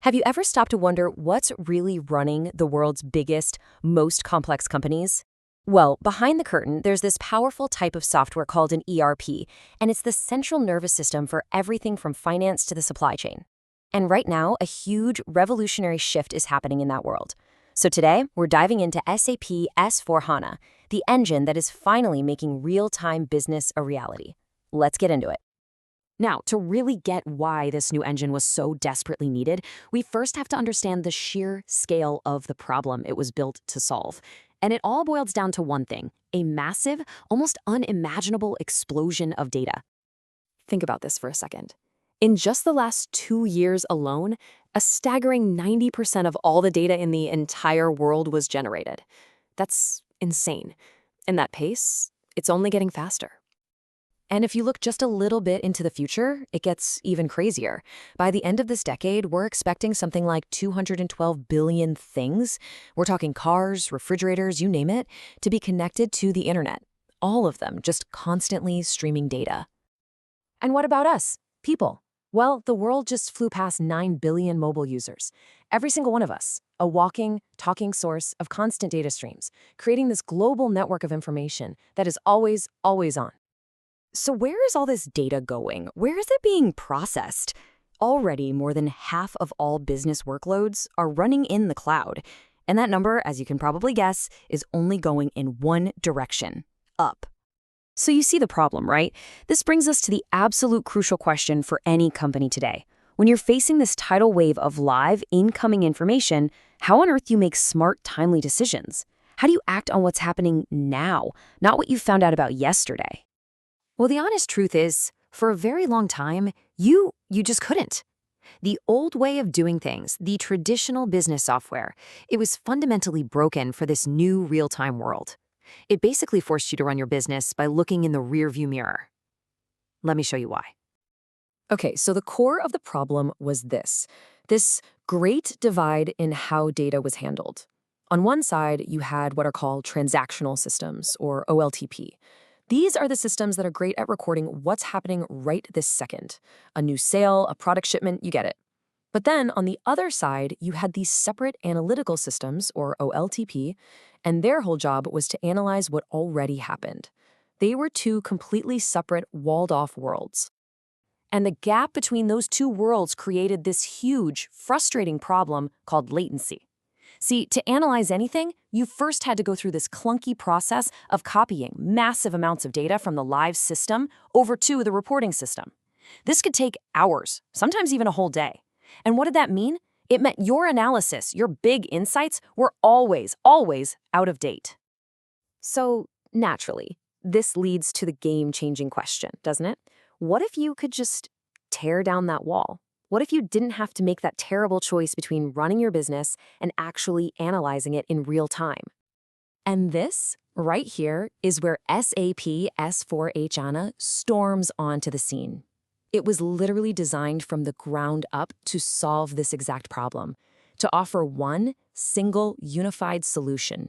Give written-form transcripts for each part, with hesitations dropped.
Have you ever stopped to wonder what's really running the world's biggest, most complex companies? Well, behind the curtain, there's this powerful type of software called an ERP, and it's the central nervous system for everything from finance to the supply chain. And right now, a huge revolutionary shift is happening in that world. So today, we're diving into SAP S4 Hana, the engine that is finally making real-time business a reality. Let's get into it. Now, to really get why this new engine was so desperately needed, we first have to understand the sheer scale of the problem it was built to solve. And it all boils down to one thing: a massive, almost unimaginable explosion of data. Think about this for a second. In just the last 2 years alone, a staggering 90% of all the data in the entire world was generated. That's insane. And that pace, it's only getting faster. And if you look just a little bit into the future, it gets even crazier. By the end of this decade, we're expecting something like 212 billion things. We're talking cars, refrigerators, you name it, to be connected to the internet. All of them just constantly streaming data. And what about us, people? Well, the world just flew past 9 billion mobile users. Every single one of us, a walking, talking source of constant data streams, creating this global network of information that is always, always on. So where is all this data going? Where is it being processed? Already, more than half of all business workloads are running in the cloud. And that number, as you can probably guess, is only going in one direction: up. So you see the problem, right? This brings us to the absolute crucial question for any company today. When you're facing this tidal wave of live, incoming information, how on earth do you make smart, timely decisions? How do you act on what's happening now, not what you found out about yesterday? Well, the honest truth is, for a very long time, you just couldn't. The old way of doing things, the traditional business software, it was fundamentally broken for this new real-time world. It basically forced you to run your business by looking in the rearview mirror. Let me show you why. Okay, so the core of the problem was this great divide in how data was handled. On one side, you had what are called transactional systems, or OLTP. These are the systems that are great at recording what's happening right this second. A new sale, a product shipment, you get it. But then on the other side, you had these separate analytical systems, or OLTP, and their whole job was to analyze what already happened. They were two completely separate, walled-off worlds. And the gap between those two worlds created this huge, frustrating problem called latency. See, to analyze anything, you first had to go through this clunky process of copying massive amounts of data from the live system over to the reporting system. This could take hours, sometimes even a whole day. And what did that mean? It meant your analysis, your big insights, were always, always out of date. So, naturally, this leads to the game-changing question, doesn't it? What if you could just tear down that wall? What if you didn't have to make that terrible choice between running your business and actually analyzing it in real time? And this, right here, is where SAP S4 Hana storms onto the scene. It was literally designed from the ground up to solve this exact problem, to offer one single unified solution.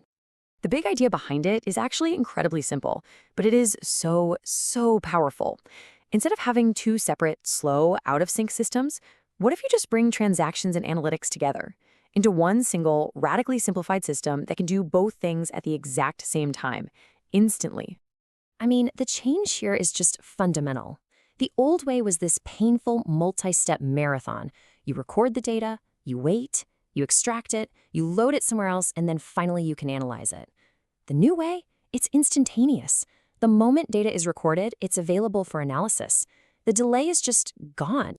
The big idea behind it is actually incredibly simple, but it is so powerful. Instead of having two separate, slow, out-of-sync systems, what if you just bring transactions and analytics together into one single, radically simplified system that can do both things at the exact same time, instantly? I mean, the change here is just fundamental. The old way was this painful, multi-step marathon. You record the data, you wait, you extract it, you load it somewhere else, and then finally you can analyze it. The new way, it's instantaneous. The moment data is recorded, it's available for analysis. The delay is just gone.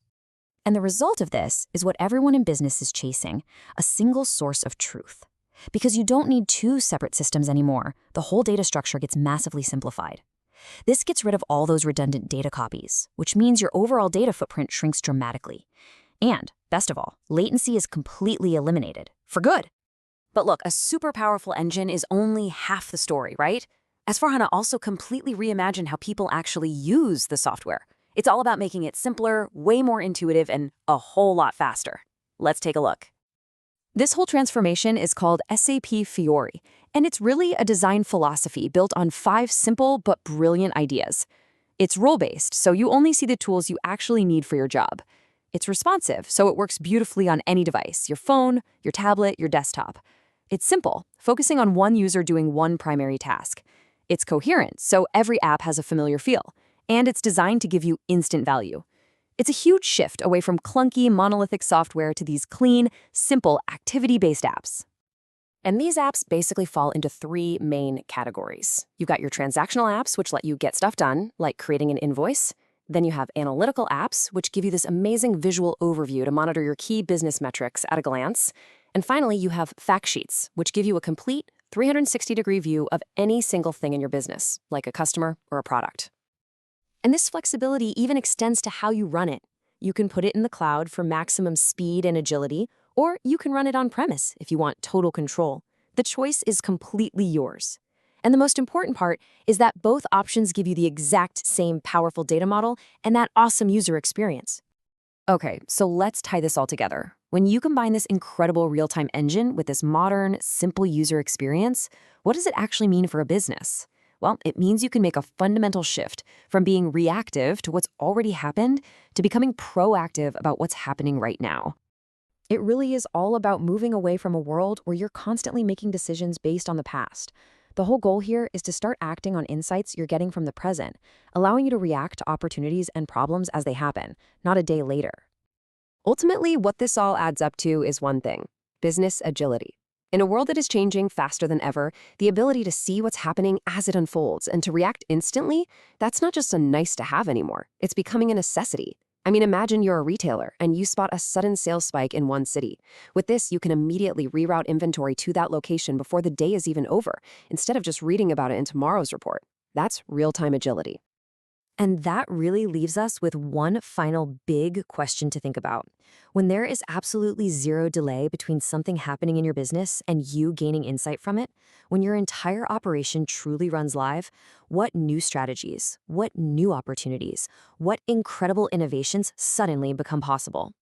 And the result of this is what everyone in business is chasing: a single source of truth. Because you don't need two separate systems anymore, the whole data structure gets massively simplified. This gets rid of all those redundant data copies, which means your overall data footprint shrinks dramatically. And, best of all, latency is completely eliminated, for good. But look, a super powerful engine is only half the story, right? S4 Hana also completely reimagined how people actually use the software. It's all about making it simpler, way more intuitive, and a whole lot faster. Let's take a look. This whole transformation is called SAP Fiori, and it's really a design philosophy built on 5 simple but brilliant ideas. It's role-based, so you only see the tools you actually need for your job. It's responsive, so it works beautifully on any device, your phone, your tablet, your desktop. It's simple, focusing on one user doing one primary task. It's coherent, so every app has a familiar feel. And it's designed to give you instant value. It's a huge shift away from clunky, monolithic software to these clean, simple, activity-based apps. And these apps basically fall into three main categories. You've got your transactional apps, which let you get stuff done, like creating an invoice. Then you have analytical apps, which give you this amazing visual overview to monitor your key business metrics at a glance. And finally, you have fact sheets, which give you a complete 360-degree view of any single thing in your business, like a customer or a product. And this flexibility even extends to how you run it. You can put it in the cloud for maximum speed and agility, or you can run it on-premise if you want total control. The choice is completely yours. And the most important part is that both options give you the exact same powerful data model and that awesome user experience. Okay, so let's tie this all together. When you combine this incredible real-time engine with this modern, simple user experience, what does it actually mean for a business? Well, it means you can make a fundamental shift from being reactive to what's already happened to becoming proactive about what's happening right now. It really is all about moving away from a world where you're constantly making decisions based on the past. The whole goal here is to start acting on insights you're getting from the present, allowing you to react to opportunities and problems as they happen, not a day later. Ultimately, what this all adds up to is one thing: business agility. In a world that is changing faster than ever, the ability to see what's happening as it unfolds and to react instantly, that's not just a nice to have anymore. It's becoming a necessity. I mean, imagine you're a retailer and you spot a sudden sales spike in one city. With this, you can immediately reroute inventory to that location before the day is even over, instead of just reading about it in tomorrow's report. That's real-time agility. And that really leaves us with one final big question to think about. When there is absolutely zero delay between something happening in your business and you gaining insight from it, when your entire operation truly runs live, what new strategies, what new opportunities, what incredible innovations suddenly become possible?